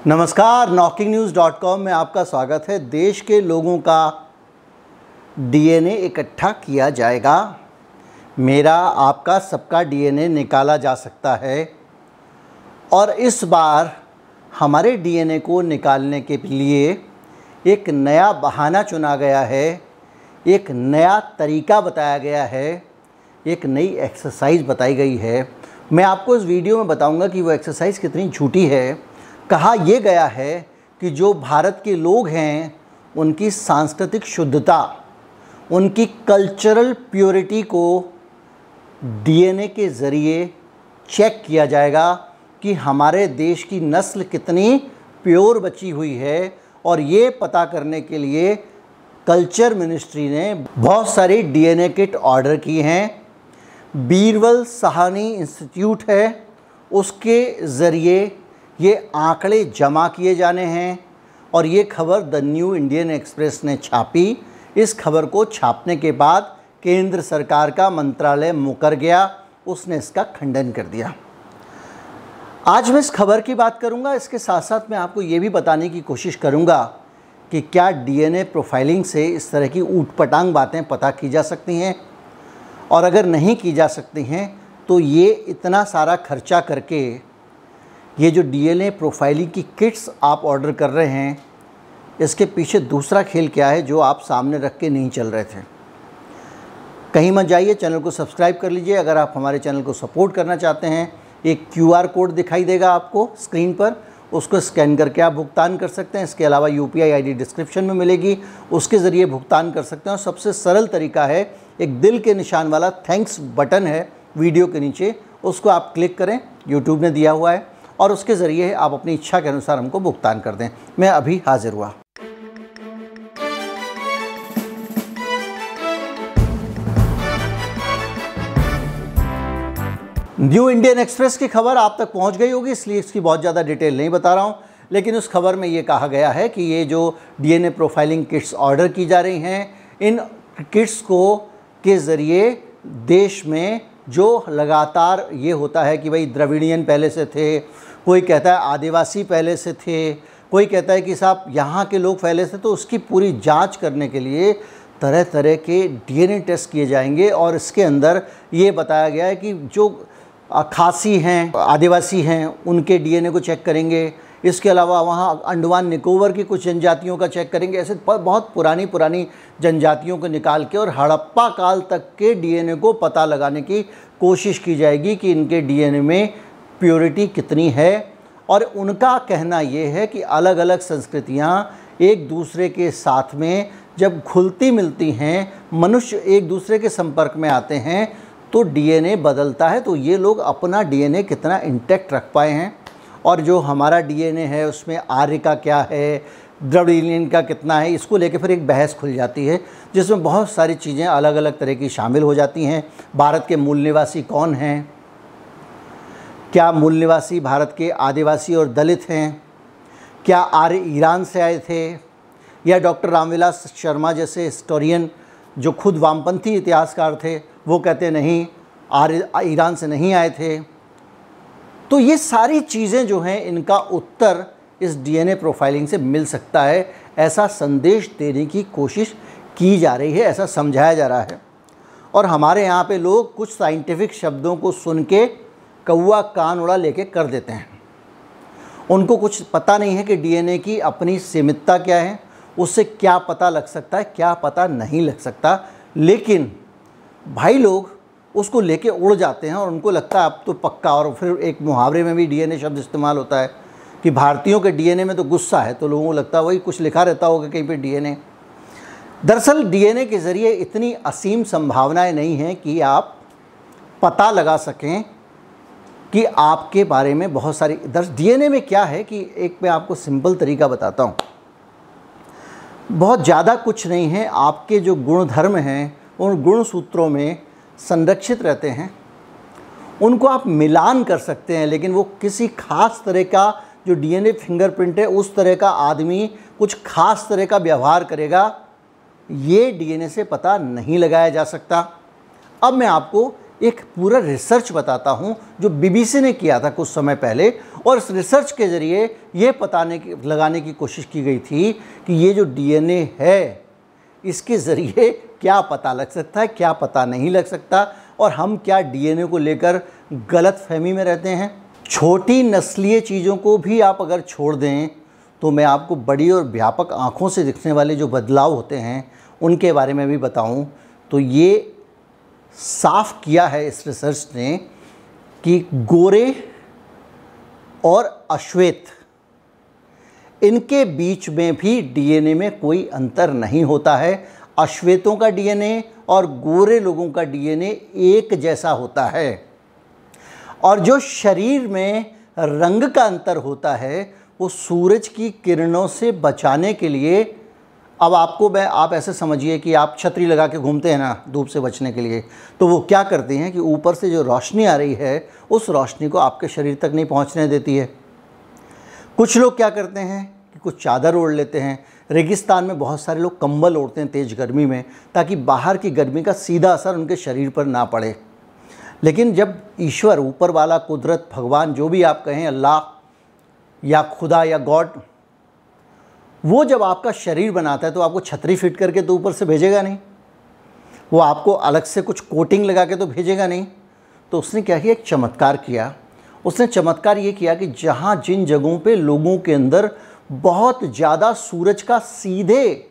नमस्कार, knocking-news.com में आपका स्वागत है। देश के लोगों का डीएनए इकट्ठा किया जाएगा। मेरा, आपका, सबका डीएनए निकाला जा सकता है और इस बार हमारे डीएनए को निकालने के लिए एक नया बहाना चुना गया है, एक नया तरीका बताया गया है, एक नई एक्सरसाइज बताई गई है। मैं आपको इस वीडियो में बताऊंगा कि वो एक्सरसाइज कितनी झूठी है। कहा यह गया है कि जो भारत के लोग हैं उनकी सांस्कृतिक शुद्धता, उनकी कल्चरल प्योरिटी को डीएनए के ज़रिए चेक किया जाएगा कि हमारे देश की नस्ल कितनी प्योर बची हुई है। और ये पता करने के लिए कल्चर मिनिस्ट्री ने बहुत सारी डीएनए किट ऑर्डर की हैं। बीरबल साहनी इंस्टीट्यूट है, उसके ज़रिए ये आंकड़े जमा किए जाने हैं और ये खबर द न्यू इंडियन एक्सप्रेस ने छापी। इस खबर को छापने के बाद केंद्र सरकार का मंत्रालय मुकर गया, उसने इसका खंडन कर दिया। आज मैं इस खबर की बात करूंगा, इसके साथ साथ मैं आपको ये भी बताने की कोशिश करूंगा कि क्या डीएनए प्रोफाइलिंग से इस तरह की ऊटपटांग बातें पता की जा सकती हैं, और अगर नहीं की जा सकती हैं तो ये इतना सारा खर्चा करके ये जो डीएनए प्रोफाइलिंग की किट्स आप ऑर्डर कर रहे हैं, इसके पीछे दूसरा खेल क्या है जो आप सामने रख के नहीं चल रहे थे। कहीं मत जाइए, चैनल को सब्सक्राइब कर लीजिए। अगर आप हमारे चैनल को सपोर्ट करना चाहते हैं, एक क्यूआर कोड दिखाई देगा आपको स्क्रीन पर, उसको स्कैन करके आप भुगतान कर सकते हैं। इसके अलावा यूपीआई आईडी डिस्क्रिप्शन में मिलेगी, उसके ज़रिए भुगतान कर सकते हैं। और सबसे सरल तरीका है, एक दिल के निशान वाला थैंक्स बटन है वीडियो के नीचे, उसको आप क्लिक करें, यूट्यूब ने दिया हुआ है, और उसके ज़रिए आप अपनी इच्छा के अनुसार हमको भुगतान कर दें। मैं अभी हाजिर हुआ। न्यू इंडियन एक्सप्रेस की खबर आप तक पहुंच गई होगी, इसलिए इसकी बहुत ज़्यादा डिटेल नहीं बता रहा हूं। लेकिन उस खबर में ये कहा गया है कि ये जो डीएनए प्रोफाइलिंग किट्स ऑर्डर की जा रही हैं, इन किट्स को के ज़रिए देश में जो लगातार ये होता है कि भाई द्रविड़ियन पहले से थे, कोई कहता है आदिवासी पहले से थे, कोई कहता है कि साहब यहाँ के लोग पहले से, तो उसकी पूरी जांच करने के लिए तरह तरह के डीएनए टेस्ट किए जाएंगे। और इसके अंदर ये बताया गया है कि जो खासी हैं, आदिवासी हैं, उनके डीएनए को चेक करेंगे। इसके अलावा वहाँ अंडमान निकोबार की कुछ जनजातियों का चेक करेंगे। ऐसे बहुत पुरानी जनजातियों को निकाल के और हड़प्पा काल तक के डीएनए को पता लगाने की कोशिश की जाएगी कि इनके डीएनए में प्योरिटी कितनी है। और उनका कहना ये है कि अलग अलग संस्कृतियाँ एक दूसरे के साथ में जब घुलती मिलती हैं, मनुष्य एक दूसरे के संपर्क में आते हैं तो डीएनए बदलता है। तो ये लोग अपना डीएनए कितना इंटैक्ट रख पाए हैं, और जो हमारा डीएनए है उसमें आर्य का क्या है, द्रविड़ियन का कितना है, इसको लेके फिर एक बहस खुल जाती है जिसमें बहुत सारी चीज़ें अलग अलग तरह की शामिल हो जाती हैं। भारत के मूल निवासी कौन हैं, क्या मूल निवासी भारत के आदिवासी और दलित हैं, क्या आर्य ईरान से आए थे, या डॉक्टर रामविलास शर्मा जैसे हिस्टोरियन जो खुद वामपंथी इतिहासकार थे वो कहते नहीं, आर्य ईरान से नहीं आए थे। तो ये सारी चीज़ें जो हैं, इनका उत्तर इस डीएनए प्रोफाइलिंग से मिल सकता है, ऐसा संदेश देने की कोशिश की जा रही है, ऐसा समझाया जा रहा है। और हमारे यहाँ पे लोग कुछ साइंटिफिक शब्दों को सुन के कौवा कान उड़ा लेके कर देते हैं। उनको कुछ पता नहीं है कि डीएनए की अपनी सीमितता क्या है, उससे क्या पता लग सकता है, क्या पता नहीं लग सकता। लेकिन भाई लोग उसको लेके उड़ जाते हैं और उनको लगता है अब तो पक्का। और फिर एक मुहावरे में भी डीएनए शब्द इस्तेमाल होता है कि भारतीयों के डीएनए में तो गुस्सा है, तो लोगों को लगता है वही कुछ लिखा रहता होगा कहीं पे डीएनए। दरअसल डीएनए के ज़रिए इतनी असीम संभावनाएं नहीं हैं कि आप पता लगा सकें कि आपके बारे में बहुत सारी डीएनए में क्या है कि एक मैं आपको सिंपल तरीका बताता हूँ। बहुत ज़्यादा कुछ नहीं है, आपके जो गुणधर्म हैं उन गुण सूत्रों में संरक्षित रहते हैं, उनको आप मिलान कर सकते हैं। लेकिन वो किसी खास तरह का जो डीएनए फिंगरप्रिंट है, उस तरह का आदमी कुछ खास तरह का व्यवहार करेगा, ये डीएनए से पता नहीं लगाया जा सकता। अब मैं आपको एक पूरा रिसर्च बताता हूं जो बीबीसी ने किया था कुछ समय पहले, और इस रिसर्च के ज़रिए ये लगाने की कोशिश की गई थी कि ये जो डीएनए है इसके ज़रिए क्या पता लग सकता है, क्या पता नहीं लग सकता, और हम क्या डीएनए को लेकर गलत फहमी में रहते हैं। छोटी नस्लीय चीज़ों को भी आप अगर छोड़ दें तो मैं आपको बड़ी और व्यापक आँखों से दिखने वाले जो बदलाव होते हैं उनके बारे में भी बताऊं, तो ये साफ किया है इस रिसर्च ने कि गोरे और अश्वेत इनके बीच में भी डीएनए में कोई अंतर नहीं होता है। अश्वेतों का डीएनए और गोरे लोगों का डीएनए एक जैसा होता है। और जो शरीर में रंग का अंतर होता है वो सूरज की किरणों से बचाने के लिए, अब आप ऐसे समझिए कि आप छतरी लगा के घूमते हैं ना धूप से बचने के लिए, तो वो क्या करती हैं कि ऊपर से जो रोशनी आ रही है उस रोशनी को आपके शरीर तक नहीं पहुंचने देती है। कुछ लोग क्या करते हैं कि कुछ चादर ओढ़ लेते हैं। रेगिस्तान में बहुत सारे लोग कंबल ओढ़ते हैं तेज़ गर्मी में, ताकि बाहर की गर्मी का सीधा असर उनके शरीर पर ना पड़े। लेकिन जब ईश्वर, ऊपर वाला, कुदरत, भगवान, जो भी आप कहें, अल्लाह या खुदा या गॉड, वो जब आपका शरीर बनाता है तो आपको छतरी फिट करके तो ऊपर से भेजेगा नहीं, वो आपको अलग से कुछ कोटिंग लगा के तो भेजेगा नहीं। तो उसने क्या किया, एक चमत्कार किया। उसने चमत्कार ये किया कि जहाँ जिन जगहों पे लोगों के अंदर बहुत ज़्यादा सूरज का सीधे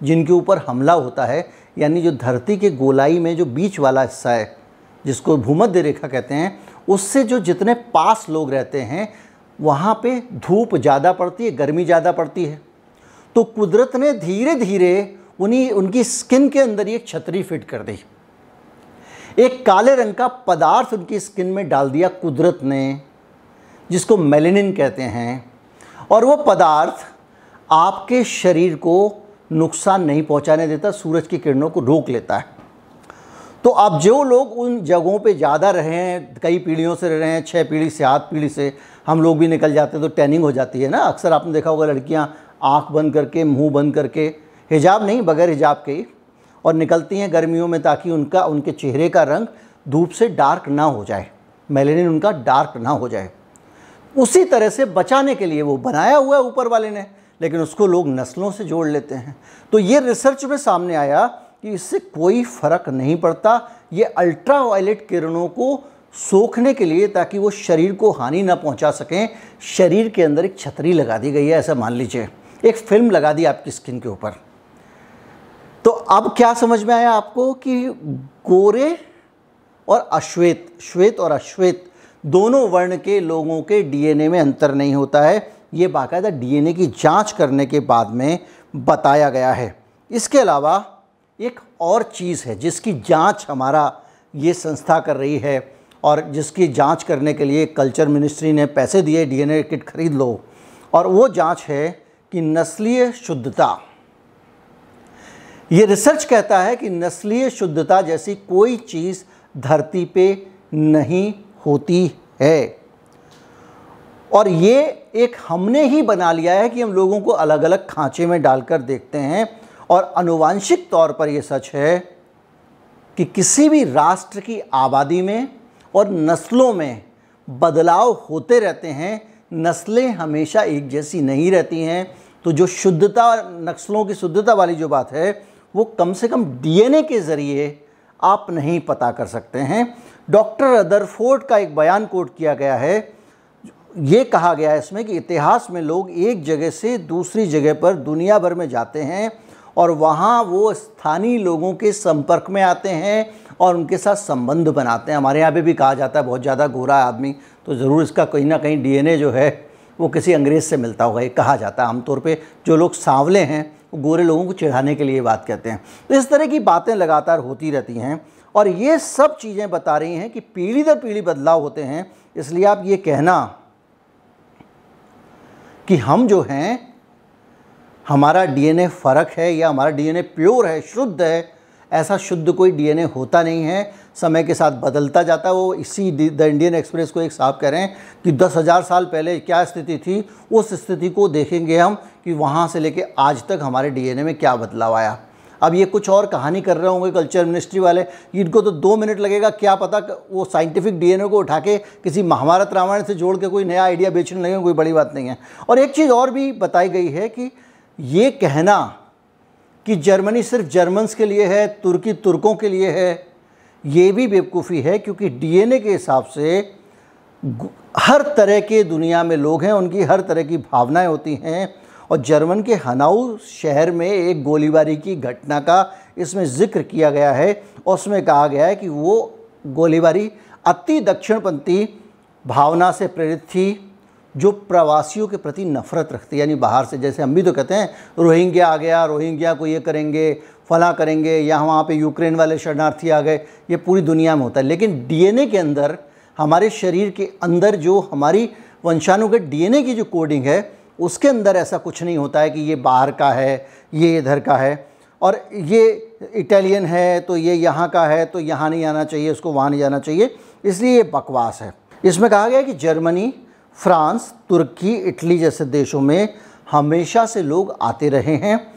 जिनके ऊपर हमला होता है, यानी जो धरती के गोलाई में जो बीच वाला हिस्सा है जिसको भूमध्य रेखा कहते हैं, उससे जो जितने पास लोग रहते हैं वहाँ पे धूप ज़्यादा पड़ती है, गर्मी ज़्यादा पड़ती है। तो कुदरत ने धीरे धीरे उनकी स्किन के अंदर एक छतरी फिट कर दी। एक काले रंग का पदार्थ उनकी स्किन में डाल दिया कुदरत ने, जिसको मेलेनिन कहते हैं, और वो पदार्थ आपके शरीर को नुकसान नहीं पहुंचाने देता, सूरज की किरणों को रोक लेता है। तो अब जो लोग उन जगहों पे ज़्यादा रहे हैं, कई पीढ़ियों से रह रहे हैं, 6 पीढ़ी से 8 पीढ़ी से, हम लोग भी निकल जाते हैं तो टैनिंग हो जाती है ना। अक्सर आपने देखा होगा लड़कियां आंख बंद करके, मुंह बंद करके, हिजाब नहीं, बगैर हिजाब के, और निकलती हैं गर्मियों में, ताकि उनके चेहरे का रंग धूप से डार्क ना हो जाए, मेलेनिन उनका डार्क ना हो जाए। उसी तरह से बचाने के लिए वो बनाया हुआ है ऊपर वाले ने, लेकिन उसको लोग नस्लों से जोड़ लेते हैं। तो ये रिसर्च में सामने आया कि इससे कोई फ़र्क नहीं पड़ता। ये अल्ट्रा वायलेट किरणों को सोखने के लिए, ताकि वो शरीर को हानि ना पहुंचा सकें, शरीर के अंदर एक छतरी लगा दी गई है। ऐसा मान लीजिए एक फिल्म लगा दी आपकी स्किन के ऊपर। तो अब क्या समझ में आया आपको कि गोरे और अश्वेत, श्वेत और अश्वेत दोनों वर्ण के लोगों के डीएनए में अंतर नहीं होता है। ये बाकायदा डीएनए की जांच करने के बाद में बताया गया है। इसके अलावा एक और चीज़ है जिसकी जांच हमारा ये संस्था कर रही है, और जिसकी जांच करने के लिए कल्चर मिनिस्ट्री ने पैसे दिए, डीएनए किट खरीद लो, और वो जांच है कि नस्लीय शुद्धता। ये रिसर्च कहता है कि नस्लीय शुद्धता जैसी कोई चीज़ धरती पे नहीं होती है, और ये एक हमने ही बना लिया है कि हम लोगों को अलग अलग खांचे में डालकर देखते हैं। और आनुवांशिक तौर पर यह सच है कि किसी भी राष्ट्र की आबादी में और नस्लों में बदलाव होते रहते हैं, नस्लें हमेशा एक जैसी नहीं रहती हैं। तो जो शुद्धता, नस्लों की शुद्धता वाली जो बात है, वो कम से कम डीएनए के ज़रिए आप नहीं पता कर सकते हैं। डॉक्टर रदरफोर्ड का एक बयान कोट किया गया है। ये कहा गया है इसमें कि इतिहास में लोग एक जगह से दूसरी जगह पर दुनिया भर में जाते हैं और वहाँ वो स्थानीय लोगों के संपर्क में आते हैं और उनके साथ संबंध बनाते हैं। हमारे यहाँ पे भी कहा जाता है बहुत ज़्यादा गोरा आदमी, तो ज़रूर इसका कहीं ना कहीं डीएनए जो है वो किसी अंग्रेज़ से मिलता होगा, ये कहा जाता है। आमतौर पे जो लोग सांवले हैं वो गोरे लोगों को चिढ़ाने के लिए बात कहते हैं। तो इस तरह की बातें लगातार होती रहती हैं, और ये सब चीज़ें बता रही हैं कि पीढ़ी दर पीढ़ी बदलाव होते हैं। इसलिए आप ये कहना कि हम जो हैं, हमारा डीएनए फ़र्क है या हमारा डीएनए प्योर है, शुद्ध है, ऐसा शुद्ध कोई डीएनए होता नहीं है। समय के साथ बदलता जाता है। वो इसी द इंडियन एक्सप्रेस को एक साहब कह रहे हैं कि 10,000 साल पहले क्या स्थिति थी, उस स्थिति को देखेंगे हम कि वहाँ से लेके आज तक हमारे डीएनए में क्या बदलाव आया। अब ये कुछ और कहानी कर रहे होंगे कल्चर मिनिस्ट्री वाले, इनको तो 2 मिनट लगेगा, क्या पता वो साइंटिफिक डीएनए को उठा के किसी महाभारत रामायण से जोड़ के कोई नया आइडिया बेचने लगे, कोई बड़ी बात नहीं है। और एक चीज़ और भी बताई गई है कि ये कहना कि जर्मनी सिर्फ जर्मन्स के लिए है, तुर्की तुर्कों के लिए है, ये भी बेवकूफ़ी है, क्योंकि डीएनए के हिसाब से हर तरह के दुनिया में लोग हैं, उनकी हर तरह की भावनाएं होती हैं। और जर्मन के हनाऊ शहर में एक गोलीबारी की घटना का इसमें जिक्र किया गया है और उसमें कहा गया है कि वो गोलीबारी अति दक्षिणपंथी भावना से प्रेरित थी, जो प्रवासियों के प्रति नफरत रखती है। यानी बाहर से, जैसे हम भी तो कहते हैं रोहिंग्या आ गया, रोहिंग्या को ये करेंगे, फला करेंगे, या वहाँ पे यूक्रेन वाले शरणार्थी आ गए, ये पूरी दुनिया में होता है। लेकिन डीएनए के अंदर, हमारे शरीर के अंदर जो हमारी वंशानुगत डीएनए की जो कोडिंग है, उसके अंदर ऐसा कुछ नहीं होता है कि ये बाहर का है, ये इधर का है, और ये इटालियन है तो ये यहाँ का है तो यहाँ नहीं आना चाहिए, उसको वहाँ नहीं जाना चाहिए। इसलिए ये बकवास है। इसमें कहा गया कि जर्मनी, फ्रांस, तुर्की, इटली जैसे देशों में हमेशा से लोग आते रहे हैं।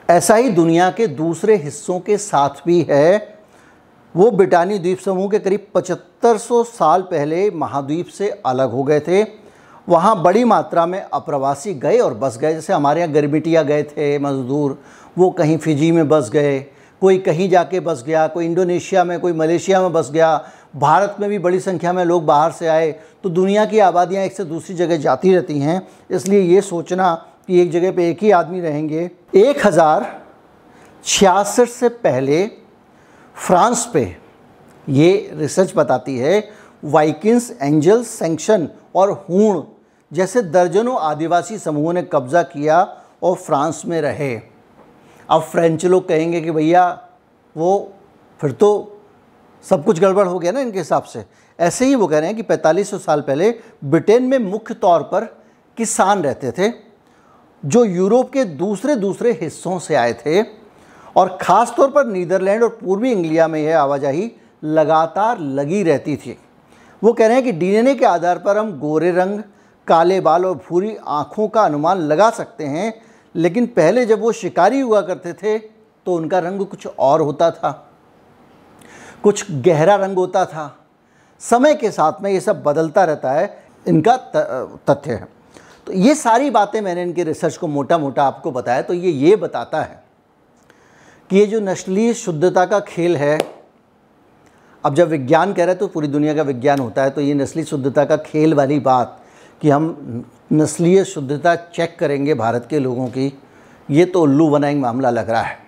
ऐसा ही दुनिया के दूसरे हिस्सों के साथ भी है। वो ब्रिटानी द्वीप समूह के करीब 7500 साल पहले महाद्वीप से अलग हो गए थे। वहाँ बड़ी मात्रा में अप्रवासी गए और बस गए। जैसे हमारे यहाँ गिरमिटिया गए थे मज़दूर, वो कहीं फिजी में बस गए, कोई कहीं जाके बस गया, कोई इंडोनेशिया में, कोई मलेशिया में बस गया। भारत में भी बड़ी संख्या में लोग बाहर से आए। तो दुनिया की आबादियाँ एक से दूसरी जगह जाती रहती हैं। इसलिए ये सोचना कि एक जगह पे एक ही आदमी रहेंगे। 1066 से पहले फ्रांस पे, ये रिसर्च बताती है, वाइकिंग्स, एंजल्स, सैक्सन और हूण जैसे दर्जनों आदिवासी समूहों ने कब्जा किया और फ्रांस में रहे। अब फ्रेंच लोग कहेंगे कि भैया वो फिर तो सब कुछ गड़बड़ हो गया ना इनके हिसाब से। ऐसे ही वो कह रहे हैं कि 4500 साल पहले ब्रिटेन में मुख्य तौर पर किसान रहते थे, जो यूरोप के दूसरे हिस्सों से आए थे, और ख़ास तौर पर नीदरलैंड और पूर्वी इंग्लिया में यह आवाजाही लगातार लगी रहती थी। वो कह रहे हैं कि डीएनए के आधार पर हम गोरे रंग, काले बाल और भूरी आँखों का अनुमान लगा सकते हैं, लेकिन पहले जब वो शिकारी हुआ करते थे तो उनका रंग कुछ और होता था, कुछ गहरा रंग होता था। समय के साथ में ये सब बदलता रहता है, इनका तथ्य है। तो ये सारी बातें मैंने इनके रिसर्च को मोटा मोटा आपको बताया। तो ये बताता है कि ये जो नस्लीय शुद्धता का खेल है, अब जब विज्ञान कह रहे हैं तो पूरी दुनिया का विज्ञान होता है, तो ये नस्लीय शुद्धता का खेल वाली बात कि हम नस्लीय शुद्धता चेक करेंगे भारत के लोगों की, ये तो उल्लू बनाएंगे मामला लग रहा है।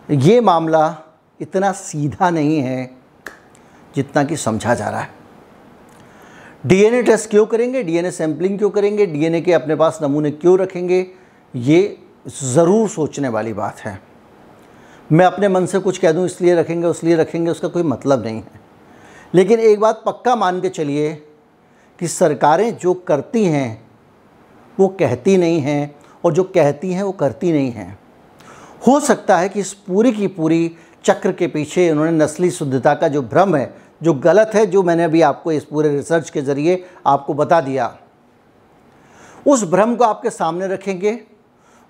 ये मामला इतना सीधा नहीं है जितना कि समझा जा रहा है। डीएनए टेस्ट क्यों करेंगे, डीएनए सैंपलिंग क्यों करेंगे, डीएनए के अपने पास नमूने क्यों रखेंगे, ये ज़रूर सोचने वाली बात है। मैं अपने मन से कुछ कह दूं इसलिए रखेंगे उसलिए रखेंगे, उसका कोई मतलब नहीं है। लेकिन एक बात पक्का मान के चलिए कि सरकारें जो करती हैं वो कहती नहीं हैं, और जो कहती हैं वो करती नहीं हैं। हो सकता है कि इस पूरी की पूरी चक्र के पीछे उन्होंने नस्ली शुद्धता का जो भ्रम है, जो गलत है, जो मैंने अभी आपको इस पूरे रिसर्च के ज़रिए आपको बता दिया, उस भ्रम को आपके सामने रखेंगे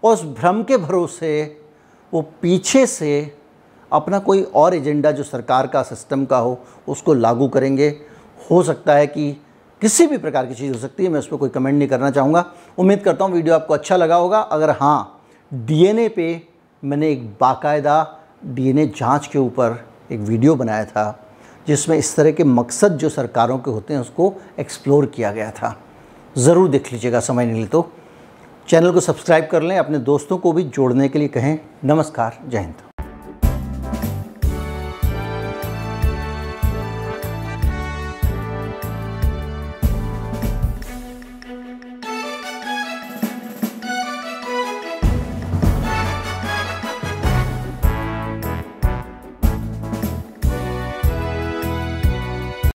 और उस भ्रम के भरोसे वो पीछे से अपना कोई और एजेंडा जो सरकार का, सिस्टम का हो, उसको लागू करेंगे। हो सकता है कि किसी भी प्रकार की चीज़ हो सकती है, मैं उस पर कोई कमेंट नहीं करना चाहूँगा। उम्मीद करता हूँ वीडियो आपको अच्छा लगा होगा। अगर हाँ, डीएनए पे मैंने एक बाकायदा डीएनए जांच के ऊपर एक वीडियो बनाया था, जिसमें इस तरह के मकसद जो सरकारों के होते हैं उसको एक्सप्लोर किया गया था। ज़रूर देख लीजिएगा, समय नहीं तो। चैनल को सब्सक्राइब कर लें, अपने दोस्तों को भी जोड़ने के लिए कहें। नमस्कार, जय हिंद।